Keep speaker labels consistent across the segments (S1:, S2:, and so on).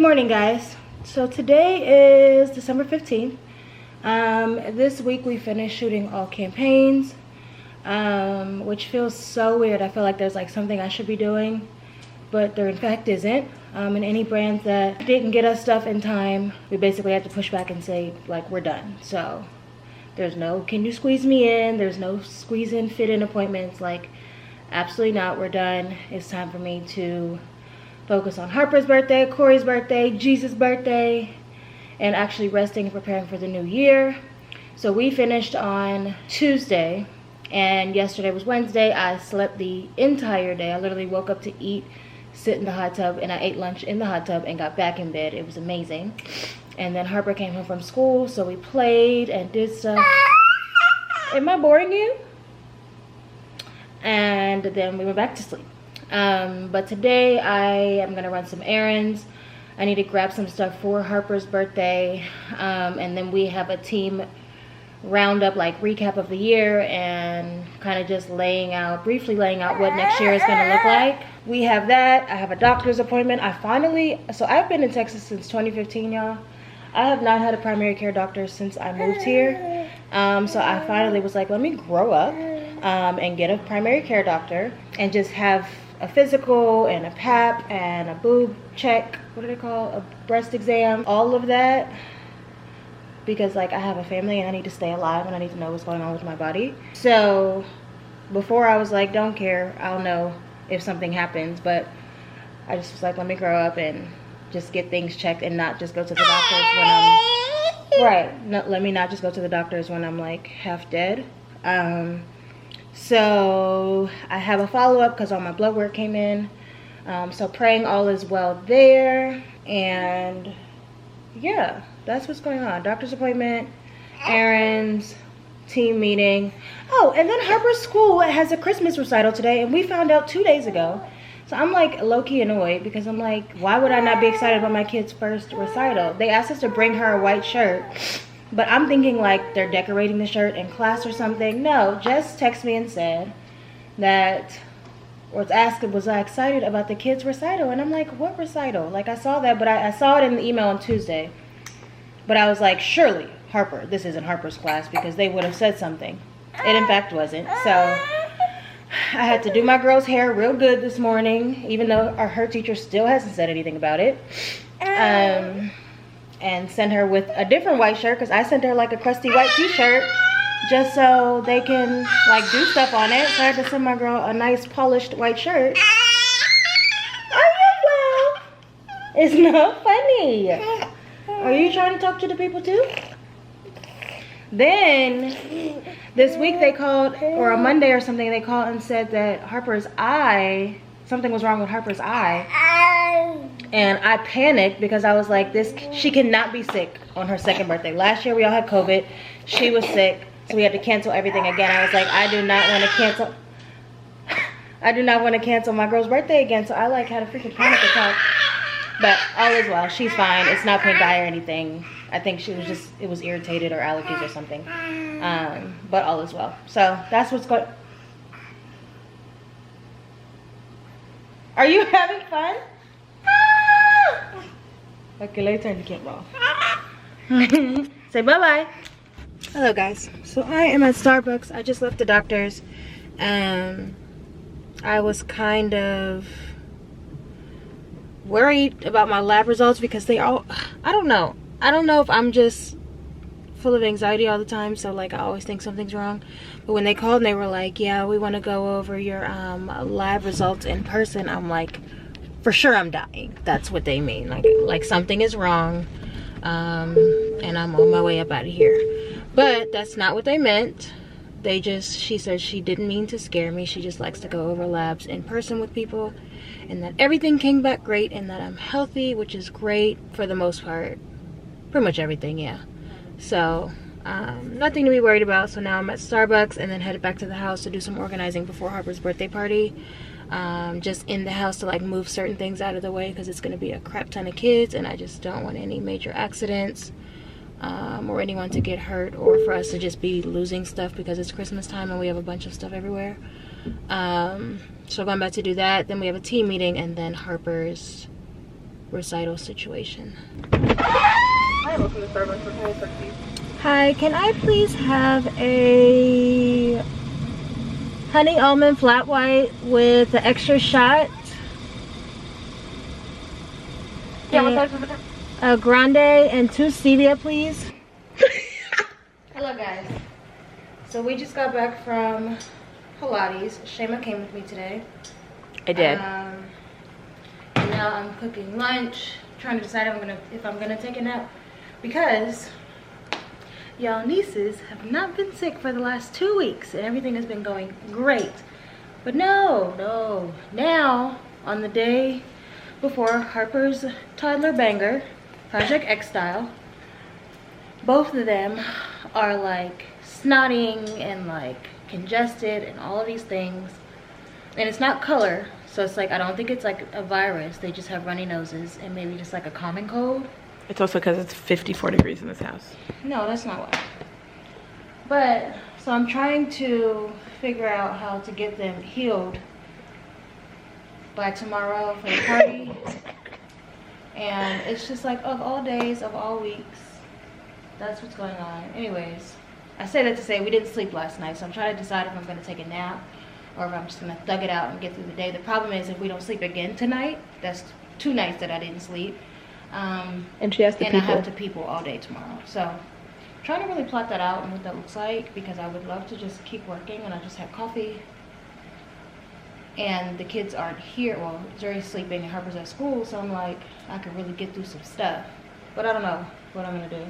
S1: morning, guys. So today is December 15th. This week we finished shooting all campaigns, which feels so weird. I feel like there's like something I should be doing, but there in fact isn't. And any brands that didn't get us stuff in time, we basically have to push back and say like we're done. So there's no can you squeeze me in, there's no squeeze in fit in appointments. Like absolutely not. We're done. It's time for me to focus on Harper's birthday, Corey's birthday, Jesus' birthday, and actually resting and preparing for the new year. So we finished on Tuesday, and yesterday was Wednesday. I slept the entire day. I literally woke up to eat, sit in the hot tub, and I ate lunch in the hot tub and got back in bed. It was amazing. And then Harper came home from school, so we played and did stuff. Am I boring you? And then we went back to sleep. But today I am gonna run some errands. I need to grab some stuff for Harper's birthday, and then we have a team roundup, like recap of the year, and kind of just briefly laying out what next year is gonna look like. We have that. I have a doctor's appointment. So I've been in Texas since 2015, y'all. I have not had a primary care doctor since I moved here. So I finally was like, let me grow up and get a primary care doctor and just have a physical and a pap and a boob check, what do they call, a breast exam, all of that, because like I have a family and I need to stay alive and I need to know what's going on with my body. So before I was like, don't care, I'll know if something happens, but I just was like, let me grow up and just get things checked and not just go to the doctors when let me not just go to the doctors when I'm like half dead. So I have a follow-up because all my blood work came in. So praying all is well there. And yeah, that's what's going on. Doctor's appointment, errands, team meeting. Oh, and then Harper's school has a Christmas recital today, and we found out 2 days ago. So I'm like low-key annoyed because I'm like, why would I not be excited about my kid's first recital? They asked us to bring her a white shirt. But I'm thinking like they're decorating the shirt in class or something. No, Jess texted me and said that, was I excited about the kids' recital? And I'm like, what recital? Like I saw that, but I saw it in the email on Tuesday. But I was like, surely, Harper, this isn't Harper's class because they would have said something. It in fact wasn't. So I had to do my girl's hair real good this morning, even though her teacher still hasn't said anything about it. And send her with a different white shirt because I sent her like a crusty white t-shirt just so they can like do stuff on it. So I had to send my girl a nice polished white shirt. Are you well? It's not funny. Are you trying to talk to the people too? Then this week they called, or a Monday or something, they called and said that Harper's eye, something was wrong with Harper's eye. And I panicked because I was like, she cannot be sick on her second birthday. Last year we all had COVID. She was sick, so we had to cancel everything again. I was like, I do not want to cancel my girl's birthday again. So I like had a freaking panic attack. But all is well. She's fine. It's not pink eye or anything. I think it was irritated or allergies or something. But all is well. So that's what's going. Are you having fun? Okay, let's turn the camera off. Say bye-bye. Hello, guys. So I am at Starbucks. I just left the doctor's. I was kind of worried about my lab results because I don't know if I'm just full of anxiety all the time, so like I always think something's wrong. But when they called and they were like, yeah, we want to go over your lab results in person, I'm like, for sure I'm dying. That's what they mean. Like something is wrong, and I'm on my way up out of here. But that's not what they meant. She said she didn't mean to scare me. She just likes to go over labs in person with people, and that everything came back great, and that I'm healthy, which is great for the most part. Pretty much everything, yeah. So nothing to be worried about. So now I'm at Starbucks and then headed back to the house to do some organizing before Harper's birthday party. Just in the house to like move certain things out of the way because it's going to be a crap ton of kids and I just don't want any major accidents or anyone to get hurt or for us to just be losing stuff because it's Christmas time and we have a bunch of stuff everywhere. So I'm about to do that. Then we have a team meeting and then Harper's recital situation.
S2: Hi, welcome to Starbucks. What can I serve you?
S1: Hi, can I please have a honey almond flat white with an extra shot?
S2: Yeah, what size is it?
S1: A grande and 2 stevia, please. Hello guys. So we just got back from Pilates. Shayma came with me today.
S3: I did.
S1: And now I'm cooking lunch, trying to decide if I'm gonna take a nap, because y'all nieces have not been sick for the last 2 weeks and everything has been going great. But no, now on the day before Harper's toddler banger, Project X style, both of them are like snotting and like congested and all of these things. And it's not color, so it's like, I don't think it's like a virus. They just have runny noses and maybe just like a common cold.
S3: It's also because it's 54 degrees in this house.
S1: No, that's not why. But so I'm trying to figure out how to get them healed by tomorrow for the party. And it's just like, of all days, of all weeks, that's what's going on. Anyways, I say that to say we didn't sleep last night, so I'm trying to decide if I'm going to take a nap or if I'm just going to thug it out and get through the day. The problem is if we don't sleep again tonight, that's 2 nights that I didn't sleep.
S3: And she has to people.
S1: I have to people all day tomorrow. So I'm trying to really plot that out and what that looks like, because I would love to just keep working and I just have coffee. And the kids aren't here. Well, Jerry's sleeping and Harper's at school, so I'm like, I could really get through some stuff. But I don't know what I'm gonna do,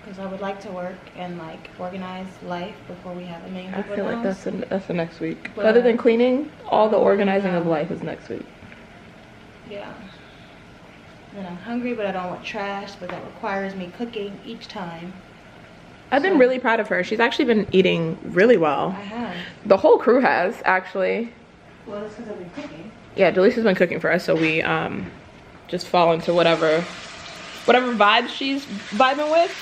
S1: because I would like to work and like organize life before we have a million people in the house.
S3: I feel like that's the next week.
S1: But
S3: other than cleaning, all the organizing of life is next week.
S1: Yeah. And I'm hungry, but I don't want trash, but that requires me cooking each time.
S3: I've been really proud of her. She's actually been eating really well.
S1: I have.
S3: The whole crew has, actually.
S1: Well, that's because I've been cooking.
S3: Yeah, JaLisa's been cooking for us, so we just fall into whatever vibe she's vibing with.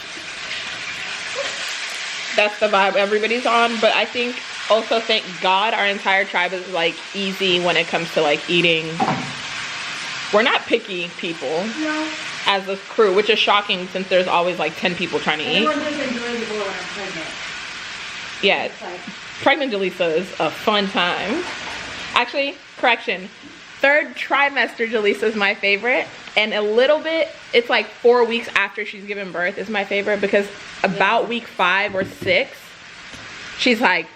S3: That's the vibe everybody's on. But I think also, thank God, our entire tribe is like easy when it comes to like eating. We're not picky people. No. As a crew, which is shocking since there's always like 10 people trying to eat.
S1: Everyone just enjoys the when I'm pregnant.
S3: Yeah, pregnant JaLisa is a fun time. Actually, correction, 3rd trimester JaLisa is my favorite, and a little bit, it's like 4 weeks after she's given birth is my favorite, because about week 5 or 6, she's like,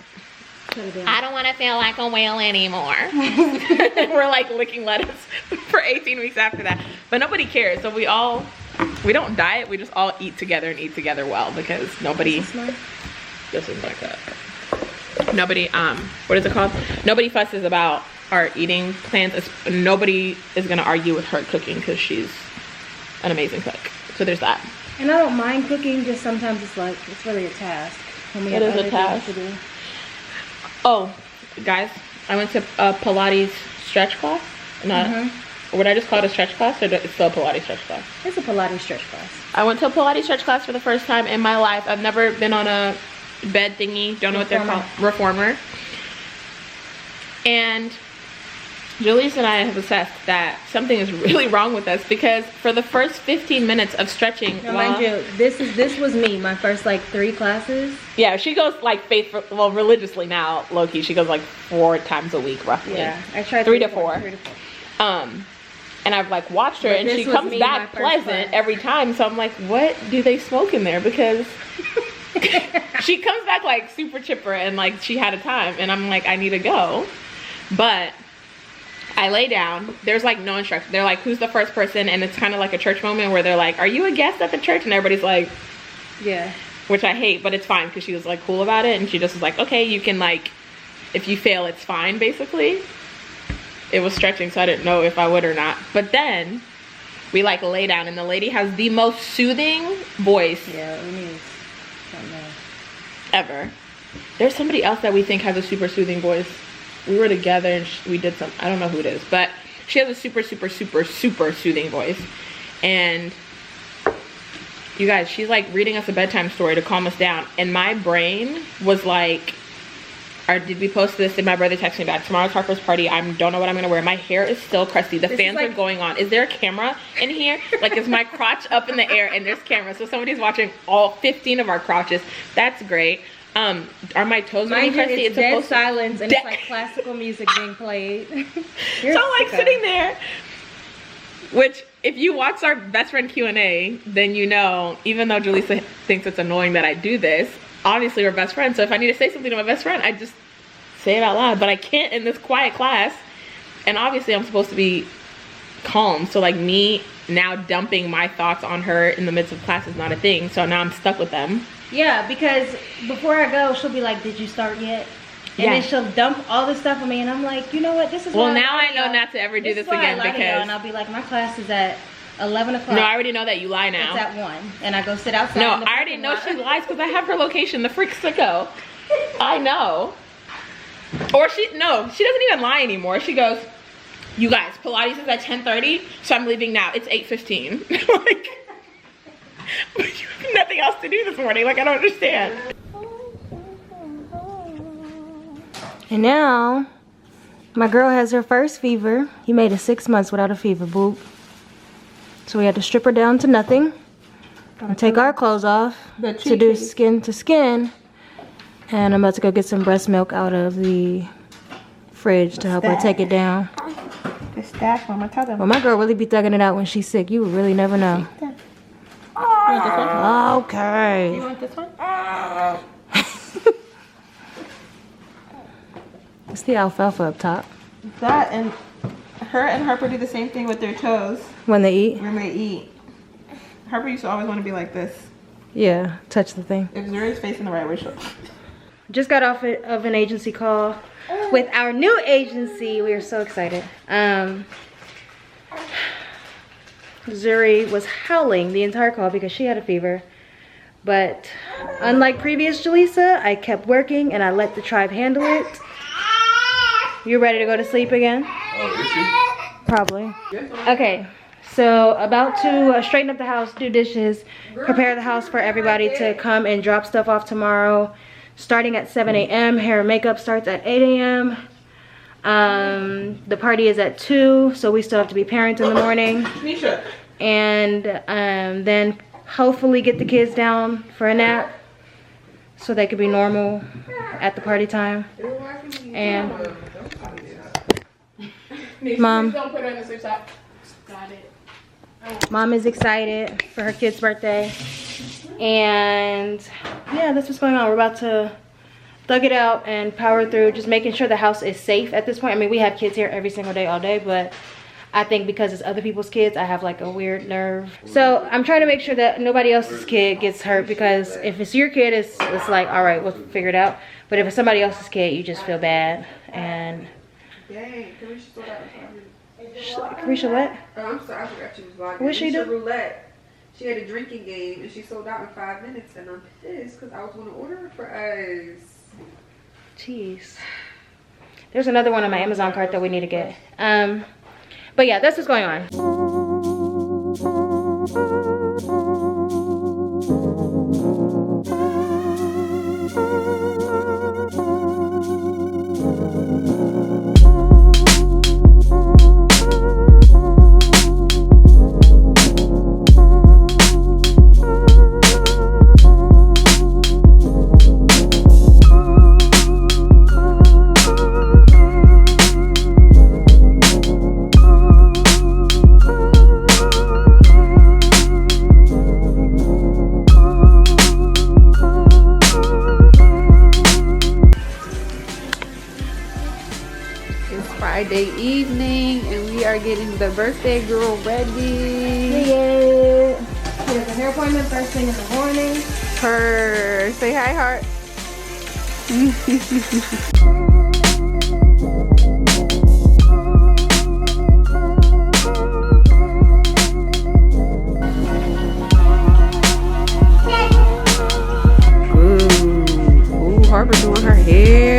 S3: I don't want to feel like a whale anymore. We're like licking lettuce for 18 weeks after that. But nobody cares. So we don't diet. We just all eat together and eat together well, because nobody, this is like that. Nobody, what is it called? Nobody fusses about our eating plans. Nobody is going to argue with her cooking, because she's an amazing cook. So there's that.
S1: And I don't mind cooking, just sometimes it's like, it's really a task.
S3: It is a task. To do. Oh, guys, I went to a Pilates stretch class. Would I just call it a stretch class, or it's still a Pilates stretch class?
S1: It's a Pilates stretch class.
S3: I went to a Pilates stretch class for the first time in my life. I've never been on a bed thingy. Don't know what they're called. Reformer. And JaLisa and I have assessed that something is really wrong with us, because for the first 15 minutes of stretching,
S1: now, mind you, this was me, my first like 3 classes.
S3: Yeah, she goes like religiously now, low-key. She goes like 4 times a week roughly.
S1: Yeah, I tried
S3: 3 to 4. And I've like watched her, and she comes back pleasant every time. So I'm like, what do they smoke in there? Because she comes back like super chipper and like she had a time, and I'm like, I need to go. But I lay down. There's like no instruction. They're like, who's the first person? And it's kind of like a church moment where they're like, are you a guest at the church? And everybody's like,
S1: yeah.
S3: Which I hate, but it's fine, because she was like cool about it, and she just was like, okay, you can like, if you fail, it's fine, basically. It was stretching, so I didn't know if I would or not. But then we like lay down, and the lady has the most soothing voice.
S1: Yeah, it is.
S3: Ever. There's somebody else that we think has a super soothing voice. We were together and we did some, I don't know who it is, but she has a super soothing voice. And you guys, she's like reading us a bedtime story to calm us down, and my brain was like, or did we post this? Did my brother text me back? Tomorrow's Harper's party. I don't know what I'm gonna wear. My hair is still crusty. The fans are going on. Is there a camera in here? Like, is my crotch up in the air and there's cameras? So somebody's watching all 15 of our crotches. That's great. Are my toes really crusty?
S1: It's dead silence and it's like classical music being played.
S3: So I'm like sitting there, which if you watch our best friend Q&A, then you know, even though Jalisa thinks it's annoying that I do this, obviously we're best friends. So if I need to say something to my best friend, I just say it out loud, but I can't in this quiet class. And obviously I'm supposed to be calm. So like me now dumping my thoughts on her in the midst of class is not a thing. So now I'm stuck with them.
S1: Yeah, because before I go, she'll be like, did you start yet? And then she'll dump all this stuff on me, and I'm like, you know what, this is
S3: well, now I know not to ever do this again, because
S1: and I'll be like, my class is at 11 o'clock.
S3: No, I already know that you lie now.
S1: It's at 1, and I go sit outside.
S3: No, I already know she lies because I have her location, the freak sicko. I know. Or she doesn't even lie anymore. She goes, you guys, Pilates is at 10:30, so I'm leaving now. It's 8:15. Like, you have nothing else to do this morning. Like, I don't understand.
S1: And now, my girl has her first fever. He made it 6 months without a fever, boo. So we had to strip her down to nothing. And take our clothes off to do skin to skin. And I'm about to go get some breast milk out of the fridge to help her take it down.
S3: The stash, Mama, tell them.
S1: Well, my girl really be thugging it out when she's sick. You would really never know.
S3: You want this one?
S1: Okay.
S3: You want this one?
S1: It's the alfalfa up top.
S3: That, and her and Harper do the same thing with their toes.
S1: When they eat?
S3: When they eat. Harper used to always want to be like this.
S1: Yeah, touch the thing.
S3: If Zuri's facing the right way, she'll...
S1: Just got off of an agency call with our new agency. We are so excited. Zuri was howling the entire call because she had a fever. But unlike previous Jalisa, I kept working and I let the tribe handle it. You ready to go to sleep again?
S4: Oh, is she?
S1: Probably. Okay, so about to straighten up the house, do dishes, prepare the house for everybody to come and drop stuff off tomorrow. Starting at 7 a.m. Hair and makeup starts at 8 a.m. The party is at 2, so we still have to be parents in the morning. And then hopefully get the kids down for a nap so they could be normal at the party time. And Mom is excited for her kid's birthday. And yeah, that's what's going on. We're about to thug it out and power through, just making sure the house is safe at this point. I mean, we have kids here every single day, all day, but I think because it's other people's kids, I have like a weird nerve. So I'm trying to make sure that nobody else's kid gets hurt, because if it's your kid, it's like, all right, we'll figure it out. But if it's somebody else's kid, you just feel bad. And
S2: Dang, Carisha sold out in 5 minutes.
S1: Carisha, what?
S2: Oh, I'm sorry, I forgot she was vlogging.
S1: What'd she do?
S2: Roulette. She had a drinking game and she sold out in 5 minutes, and I'm pissed because I was going to order it for us.
S1: Jeez. There's another one on my Amazon cart that we need to get. But yeah, that's what's going on.
S5: Friday evening, and we are getting the birthday girl ready.
S1: Yeah. She has a hair appointment first thing in the morning.
S5: Her, say hi, Heart. Ooh, Harper doing her hair.